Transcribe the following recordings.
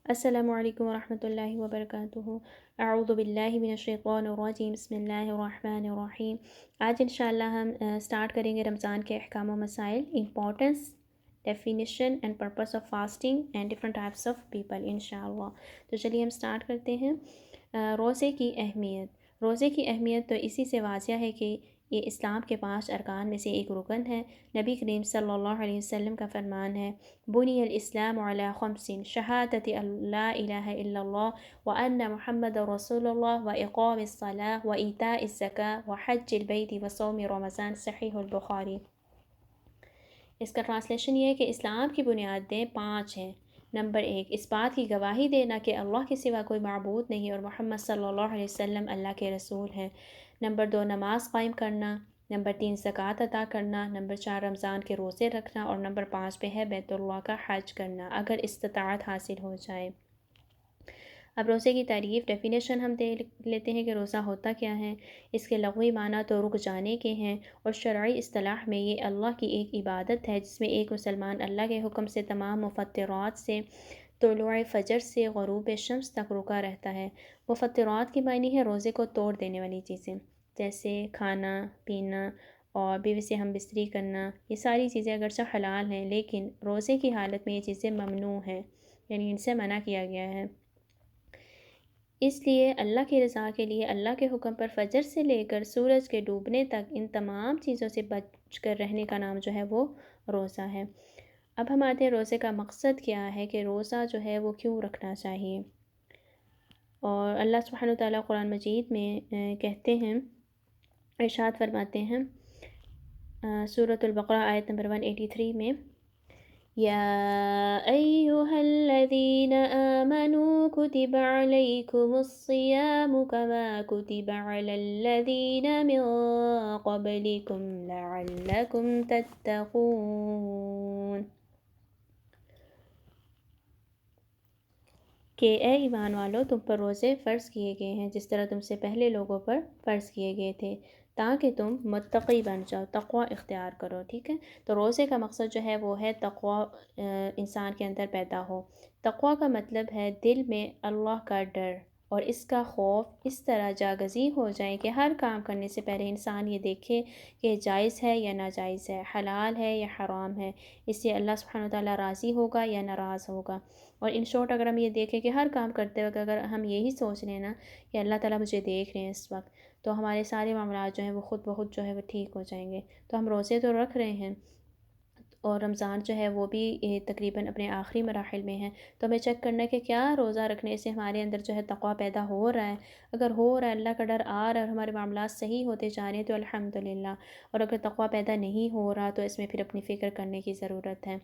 السلام علیکم ورحمۃ اللہ وبرکاتہ۔ اعوذ باللہ من الشیطان الرجیم، بسم اللہ الرحمن الرحیم۔ آج انشاءاللہ ہم سٹارٹ کریں گے رمضان کے احکام و مسائل، importance, definition and purpose of fasting and different types of people انشاءاللہ۔ تو چلیے ہم سٹارٹ کرتے ہیں۔ روزے کی اہمیت۔ روزے کی اہمیت تو اسی سے واضح ہے کہ یہ اسلام کے 5 ارکان میں سے ایک رکن ہے۔ نبی کریم صلی اللہ علیہ وسلم کا فرمان ہے، بنی الاسلام علی خمس، شہادت لا الہ الا اللہ وان محمد رسول اللہ واقام الصلاۃ وایتاء الزکاۃ وحج البیت وصوم رمضان، صحیح البخاری۔ اس کا ٹرانسلیشن یہ ہے کہ اسلام کی بنیادیں 5 ہیں۔ نمبر 1، اس بات کی گواہی دینا کہ اللہ کے سوا کوئی معبود نہیں اور محمد صلی اللہ علیہ وسلم اللہ کے رسول ہیں۔ نمبر 2، نماز قائم کرنا۔ نمبر 3، زکوٰۃ ادا کرنا۔ نمبر 4، رمضان کے روزے رکھنا۔ اور نمبر 5 پہ ہے بیت اللہ کا حج کرنا اگر استطاعت حاصل ہو جائے۔ اب روزے کی تعریف، ڈیفینیشن ہم دیکھ لیتے ہیں کہ روزہ ہوتا کیا ہے۔ اس کے لغوی معنی تو رک جانے کے ہیں، اور شرعی اصطلاح میں یہ اللہ کی ایک عبادت ہے جس میں ایک مسلمان اللہ کے حکم سے تمام مفطرات سے، طلوع فجر سے غروب شمس تک رکا رہتا ہے۔ مفطرات کی معنی ہے روزے کو توڑ دینے والی چیزیں، جیسے کھانا پینا اور بیوی سے ہم بستری کرنا۔ یہ ساری چیزیں اگرچہ حلال ہیں لیکن روزے کی حالت میں یہ چیزیں ممنوع ہیں، یعنی ان سے منع کیا گیا ہے۔ اس لیے اللہ کی رضا کے لیے اللہ کے حکم پر فجر سے لے کر سورج کے ڈوبنے تک ان تمام چیزوں سے بچ کر رہنے کا نام جو ہے وہ روزہ ہے۔ اب ہم آتے ہیں روزے کا مقصد کیا ہے، کہ روزہ جو ہے وہ کیوں رکھنا چاہیے۔ اور اللہ سبحانہ وتعالیٰ قرآن مجید میں کہتے ہیں، ارشاد فرماتے ہیں سورۃ البقرہ آیت نمبر 183 میں، یا ایہا الذین آمنوا کتب علیکم الصیام کما کتب علی الذین من قبلکم لعلکم تتقون، کہ اے ایمان والو تم پر روزے فرض کیے گئے ہیں جس طرح تم سے پہلے لوگوں پر فرض کیے گئے تھے، تاکہ تم متقی بن جاؤ، تقوی اختیار کرو۔ ٹھیک ہے، تو روزے کا مقصد جو ہے وہ ہے تقوی انسان کے اندر پیدا ہو۔ تقوی کا مطلب ہے دل میں اللہ کا ڈر اور اس کا خوف اس طرح جاگزی ہو جائے کہ ہر کام کرنے سے پہلے انسان یہ دیکھے کہ جائز ہے یا ناجائز ہے، حلال ہے یا حرام ہے، اس سے اللہ سبحانہ وتعالیٰ راضی ہوگا یا ناراض ہوگا۔ اور ان شارٹ اگر ہم یہ دیکھیں کہ ہر کام کرتے وقت اگر ہم یہی سوچ لیں نا کہ اللہ تعالیٰ مجھے دیکھ رہے ہیں اس وقت، تو ہمارے سارے معاملات جو ہیں وہ خود بخود جو ہے وہ ٹھیک ہو جائیں گے۔ تو ہم روزے تو رکھ رہے ہیں، اور رمضان جو ہے وہ بھی تقریباً اپنے آخری مراحل میں ہے، تو ہمیں چیک کرنا ہے کہ کیا روزہ رکھنے سے ہمارے اندر جو ہے تقوی پیدا ہو رہا ہے۔ اگر ہو رہا ہے، اللہ کا ڈر آ رہا ہے اور ہمارے معاملات صحیح ہوتے جا رہے ہیں تو الحمدللہ، اور اگر تقوی پیدا نہیں ہو رہا تو اس میں پھر اپنی فکر کرنے کی ضرورت ہے۔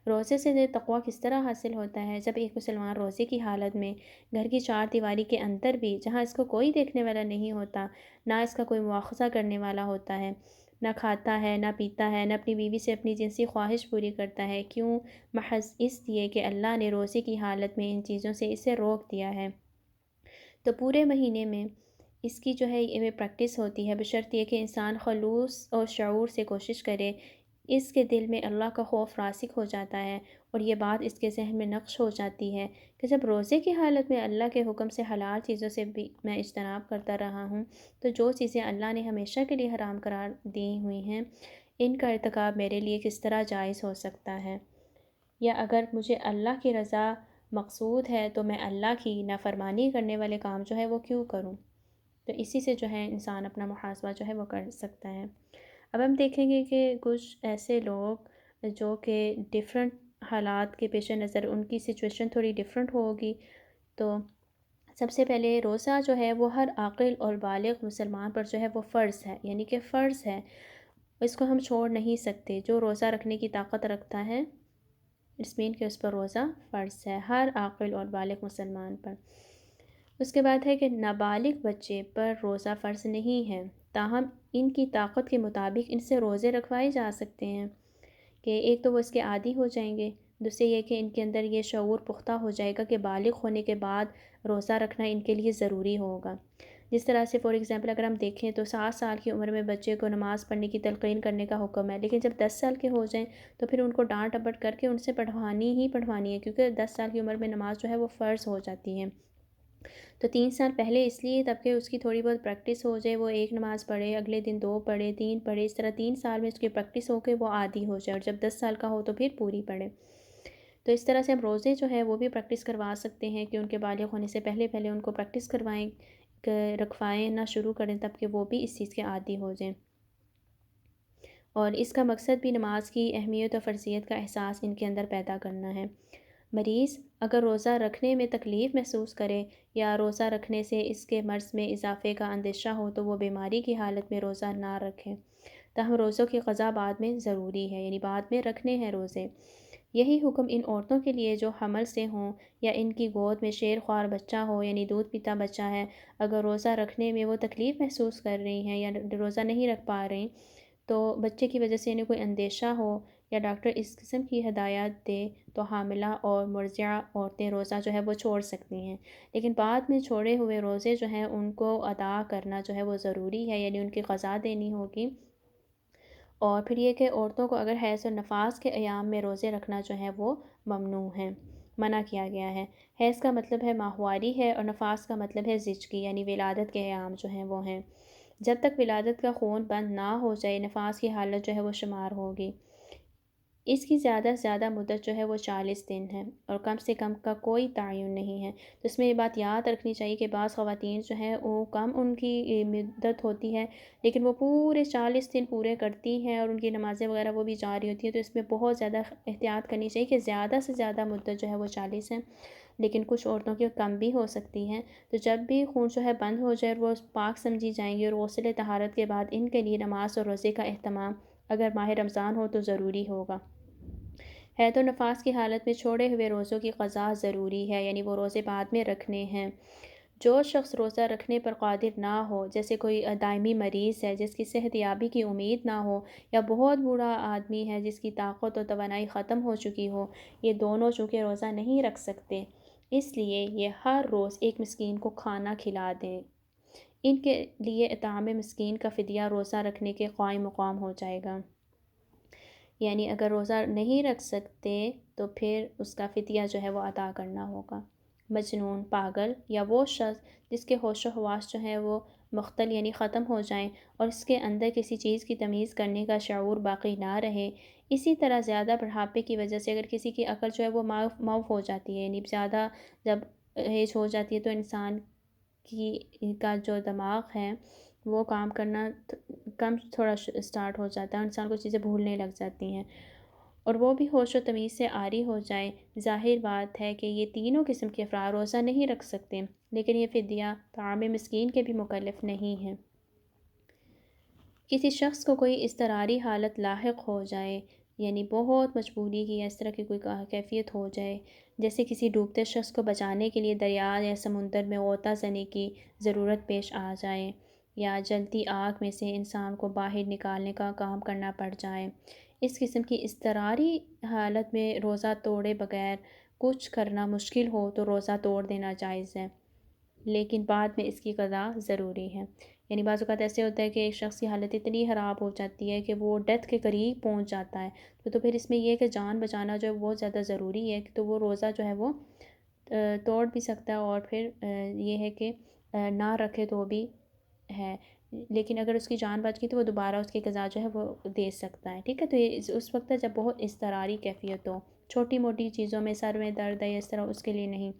روزے سے تقوی کس طرح حاصل ہوتا ہے؟ جب ایک مسلمان روزے کی حالت میں گھر کی 4 دیواری کے اندر بھی، جہاں اس کو کوئی دیکھنے والا نہیں ہوتا، نہ اس کا کوئی مواخذہ کرنے والا ہوتا ہے، نہ کھاتا ہے نہ پیتا ہے، نہ اپنی بیوی سے اپنی جنسی خواہش پوری کرتا ہے، کیوں؟ محض اس لیے کہ اللہ نے روزے کی حالت میں ان چیزوں سے اسے روک دیا ہے، تو پورے مہینے میں اس کی جو ہے یہ پریکٹس ہوتی ہے، بشرط یہ کہ انسان خلوص اور شعور سے کوشش کرے۔ اس کے دل میں اللہ کا خوف راسخ ہو جاتا ہے اور یہ بات اس کے ذہن میں نقش ہو جاتی ہے کہ جب روزے کی حالت میں اللہ کے حکم سے حلال چیزوں سے بھی میں اجتناب کرتا رہا ہوں، تو جو چیزیں اللہ نے ہمیشہ کے لیے حرام قرار دی ہوئی ہیں ان کا ارتکاب میرے لیے کس طرح جائز ہو سکتا ہے؟ یا اگر مجھے اللہ کی رضا مقصود ہے تو میں اللہ کی نافرمانی کرنے والے کام جو ہے وہ کیوں کروں؟ تو اسی سے جو ہے انسان اپنا محاسبہ جو ہے وہ کر سکتا ہے۔ اب ہم دیکھیں گے کہ کچھ ایسے لوگ جو کہ ڈیفرنٹ حالات کے پیش نظر ان کی سچویشن تھوڑی ڈیفرنٹ ہوگی، تو سب سے پہلے روزہ جو ہے وہ ہر عاقل اور بالغ مسلمان پر جو ہے وہ فرض ہے، یعنی کہ فرض ہے، اس کو ہم چھوڑ نہیں سکتے۔ جو روزہ رکھنے کی طاقت رکھتا ہے اس مین کہ اس پر روزہ فرض ہے ہر عاقل اور بالغ مسلمان پر۔ اس کے بعد ہے کہ نابالغ بچے پر روزہ فرض نہیں ہے، تاہم ان کی طاقت کے مطابق ان سے روزے رکھوائے جا سکتے ہیں، کہ ایک تو وہ اس کے عادی ہو جائیں گے، دوسرے یہ کہ ان کے اندر یہ شعور پختہ ہو جائے گا کہ بالغ ہونے کے بعد روزہ رکھنا ان کے لیے ضروری ہوگا۔ جس طرح سے فار ایگزامپل اگر ہم دیکھیں تو 7 سال کی عمر میں بچے کو نماز پڑھنے کی تلقین کرنے کا حکم ہے، لیکن جب 10 سال کے ہو جائیں تو پھر ان کو ڈانٹ ڈپٹ کر کے ان سے پڑھوانی ہے، کیونکہ 10 سال کی عمر میں نماز جو ہے وہ فرض ہو جاتی ہے۔ تو 3 سال پہلے اس لیے تب کہ اس کی تھوڑی بہت پریکٹس ہو جائے، وہ ایک نماز پڑھے، اگلے دن 2 پڑھے، 3 پڑھے، اس طرح 3 سال میں اس کی پریکٹس ہو کے وہ عادی ہو جائے، اور جب 10 سال کا ہو تو پھر پوری پڑھے۔ تو اس طرح سے ہم روزے جو ہے وہ بھی پریکٹس کروا سکتے ہیں کہ ان کے بالغ ہونے سے پہلے پہلے ان کو پریکٹس کروائیں، رکھوائیں نہ شروع کریں، تب کہ وہ بھی اس چیز کے عادی ہو جائیں۔ اور اس کا مقصد بھی نماز کی اہمیت اور فرضیت کا احساس ان کے اندر پیدا کرنا ہے۔ مریض اگر روزہ رکھنے میں تکلیف محسوس کرے یا روزہ رکھنے سے اس کے مرض میں اضافے کا اندیشہ ہو تو وہ بیماری کی حالت میں روزہ نہ رکھیں، تاہم روزوں کی قضا بعد میں ضروری ہے، یعنی بعد میں رکھنے ہیں روزے۔ یہی حکم ان عورتوں کے لیے جو حمل سے ہوں یا ان کی گود میں شیر خوار بچہ ہو، یعنی دودھ پیتا بچہ ہے، اگر روزہ رکھنے میں وہ تکلیف محسوس کر رہی ہیں یا روزہ نہیں رکھ پا رہی تو بچے کی وجہ سے انہیں کوئی اندیشہ ہو یا ڈاکٹر اس قسم کی ہدایات دے تو حاملہ اور مرضعہ عورتیں روزہ جو ہے وہ چھوڑ سکتی ہیں، لیکن بعد میں چھوڑے ہوئے روزے جو ہیں ان کو ادا کرنا جو ہے وہ ضروری ہے، یعنی ان کی قضا دینی ہوگی۔ اور پھر یہ کہ عورتوں کو اگر حیض اور نفاس کے ایام میں روزے رکھنا جو ہے وہ ممنوع ہے، منع کیا گیا ہے۔ حیض کا مطلب ہے ماہواری ہے اور نفاس کا مطلب ہے زچگی، یعنی ولادت کے ایام جو ہیں وہ ہیں۔ جب تک ولادت کا خون بند نہ ہو جائے نفاس کی حالت جو ہے وہ شمار ہوگی۔ اس کی زیادہ سے زیادہ مدت جو ہے وہ 40 دن ہے اور کم سے کم کا کوئی تعین نہیں ہے۔ تو اس میں یہ بات یاد رکھنی چاہیے کہ بعض خواتین جو ہیں وہ کم ان کی مدت ہوتی ہے لیکن وہ پورے 40 دن پورے کرتی ہیں اور ان کی نمازیں وغیرہ وہ بھی جاری ہوتی ہیں، تو اس میں بہت زیادہ احتیاط کرنی چاہیے کہ زیادہ سے زیادہ مدت جو ہے وہ 40 ہے، لیکن کچھ عورتوں کی کم بھی ہو سکتی ہیں۔ تو جب بھی خون جو ہے بند ہو جائے اور وہ پاک سمجھی جائیں گی اور غسل طہارت کے بعد ان کے لیے نماز اور روزے کا اہتمام اگر ماہ رمضان ہو تو ضروری ہوگا۔ حید و نفاس کی حالت میں چھوڑے ہوئے روزوں کی قضا ضروری ہے، یعنی وہ روزے بعد میں رکھنے ہیں۔ جو شخص روزہ رکھنے پر قادر نہ ہو، جیسے کوئی دائمی مریض ہے جس کی صحت یابی کی امید نہ ہو، یا بہت بوڑھا آدمی ہے جس کی طاقت و توانائی ختم ہو چکی ہو، یہ دونوں چونکہ روزہ نہیں رکھ سکتے، اس لیے یہ ہر روز ایک مسکین کو کھانا کھلا دیں۔ ان کے لیے اطعام مسکین کا فدیہ روزہ رکھنے کے قائم مقام ہو جائے گا، یعنی اگر روزہ نہیں رکھ سکتے تو پھر اس کا فدیہ جو ہے وہ ادا کرنا ہوگا۔ مجنون، پاگل یا وہ شخص جس کے ہوش و حواس جو ہیں وہ مختل یعنی ختم ہو جائیں اور اس کے اندر کسی چیز کی تمیز کرنے کا شعور باقی نہ رہے، اسی طرح زیادہ بڑھاپے کی وجہ سے اگر کسی کی عقل جو ہے وہ معاف ہو جاتی ہے، یعنی زیادہ جب ایج ہو جاتی ہے تو انسان کا جو دماغ ہے وہ کام کرنا کم تھوڑا سٹارٹ ہو جاتا ہے، انسان کو چیزیں بھولنے لگ جاتی ہیں، اور وہ بھی ہوش و تمیز سے عاری ہو جائے۔ ظاہر بات ہے کہ یہ تینوں قسم کے افراد روزہ نہیں رکھ سکتے، لیکن یہ فدیہ طعام مسکین کے بھی مکلف نہیں ہیں۔ کسی شخص کو کوئی اضطراری حالت لاحق ہو جائے، یعنی بہت مجبوری کی یا اس طرح کی کوئی کیفیت ہو جائے، جیسے کسی ڈوبتے شخص کو بچانے کے لیے دریا یا سمندر میں غوطہ زنی کی ضرورت پیش آ جائے، یا جلتی آگ میں سے انسان کو باہر نکالنے کا کام کرنا پڑ جائے، اس قسم کی اضطراری حالت میں روزہ توڑے بغیر کچھ کرنا مشکل ہو تو روزہ توڑ دینا جائز ہے، لیکن بعد میں اس کی قضا ضروری ہے۔ یعنی بعض اوقات ایسے ہوتا ہے کہ ایک شخص کی حالت اتنی خراب ہو جاتی ہے کہ وہ ڈیتھ کے قریب پہنچ جاتا ہے، تو پھر اس میں یہ ہے کہ جان بچانا جو ہے بہت زیادہ ضروری ہے، تو وہ روزہ جو ہے وہ توڑ بھی سکتا ہے، اور پھر یہ ہے کہ نہ رکھے تو بھی ہے، لیکن اگر اس کی جان بچ گئی تو وہ دوبارہ اس کی قضا جو ہے وہ دے سکتا ہے، ٹھیک ہے۔ تو یہ اس وقت جب بہت اضطراری کیفیت ہو، چھوٹی موٹی چیزوں میں سر میں درد ہے اس طرح، اس کے لیے نہیں۔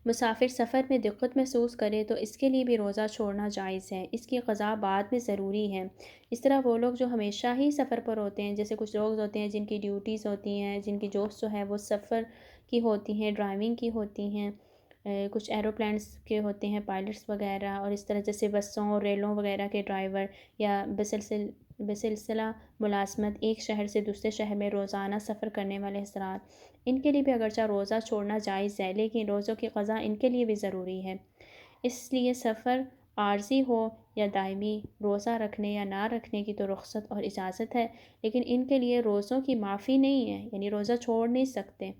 مسافر سفر میں دقت محسوس کرے تو اس کے لیے بھی روزہ چھوڑنا جائز ہے، اس کی قضا بعد میں ضروری ہے۔ اس طرح وہ لوگ جو ہمیشہ ہی سفر پر ہوتے ہیں، جیسے کچھ لوگ ہوتے ہیں جن کی ڈیوٹیز ہوتی ہیں، جن کی جابس جو ہے وہ سفر کی ہوتی ہیں، ڈرائیونگ کی ہوتی ہیں، کچھ ایروپلینس کے ہوتے ہیں پائلٹس وغیرہ، اور اس طرح جیسے بسوں اور ریلوں وغیرہ کے ڈرائیور، یا بسلسلہ ملازمت ایک شہر سے دوسرے شہر میں روزانہ سفر کرنے والے حضرات، ان کے لیے بھی اگرچہ روزہ چھوڑنا جائز ہے لیکن روزوں کی قضا ان کے لیے بھی ضروری ہے۔ اس لیے سفر عارضی ہو یا دائمی، روزہ رکھنے یا نہ رکھنے کی تو رخصت اور اجازت ہے، لیکن ان کے لیے روزوں کی معافی نہیں ہے، یعنی روزہ چھوڑ نہیں سکتے۔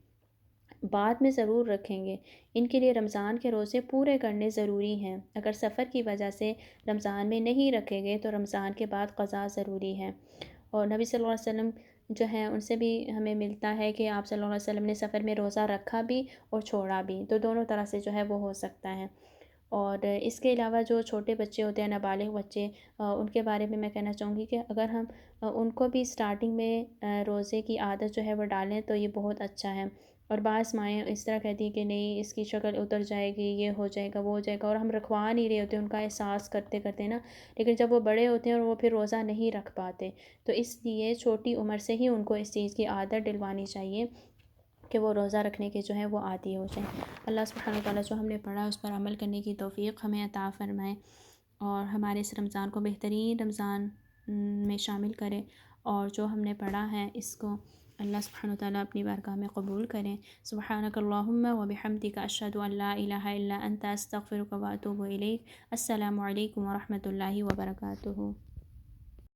بعد میں ضرور رکھیں گے۔ ان کے لیے رمضان کے روزے پورے کرنے ضروری ہیں۔ اگر سفر کی وجہ سے رمضان میں نہیں رکھے گئے تو رمضان کے بعد قضا ضروری ہے۔ اور نبی صلی اللہ علیہ وسلم جو ہے ان سے بھی ہمیں ملتا ہے کہ آپ صلی اللہ علیہ وسلم نے سفر میں روزہ رکھا بھی اور چھوڑا بھی، تو دونوں طرح سے جو ہے وہ ہو سکتا ہے۔ اور اس کے علاوہ جو چھوٹے بچے ہوتے ہیں، نابالغ بچے، ان کے بارے میں کہنا چاہوں گی کہ اگر ہم ان کو بھی سٹارٹنگ میں روزے کی عادت جو ہے وہ ڈالیں تو یہ بہت اچھا ہے۔ اور بعض مائیں اس طرح کہتی ہیں کہ نہیں اس کی شکل اتر جائے گی، یہ ہو جائے گا وہ ہو جائے گا، اور ہم رکھوا نہیں رہے ہوتے ان کا احساس کرتے کرتے نا، لیکن جب وہ بڑے ہوتے ہیں اور وہ پھر روزہ نہیں رکھ پاتے، تو اس لیے چھوٹی عمر سے ہی ان کو اس چیز کی عادت ڈلوانی چاہیے کہ وہ روزہ رکھنے کے جو ہے وہ عادی ہو جائیں۔ اللہ سبحانہ وتعالیٰ جو ہم نے پڑھا اس پر عمل کرنے کی توفیق ہمیں عطا فرمائے، اور ہمارے اس رمضان کو بہترین رمضان میں شامل کرے، اور جو ہم نے پڑھا ہے اس کو اللہ سبحانہ وتعالیٰ اپنی بارگاہ میں قبول کریں۔ سبحانک اللہم و بحمدک، اشہد ان لا الہ الا انت، استغفرک و اتوب الیک۔ السلام علیکم و رحمۃ اللہ وبرکاتہ۔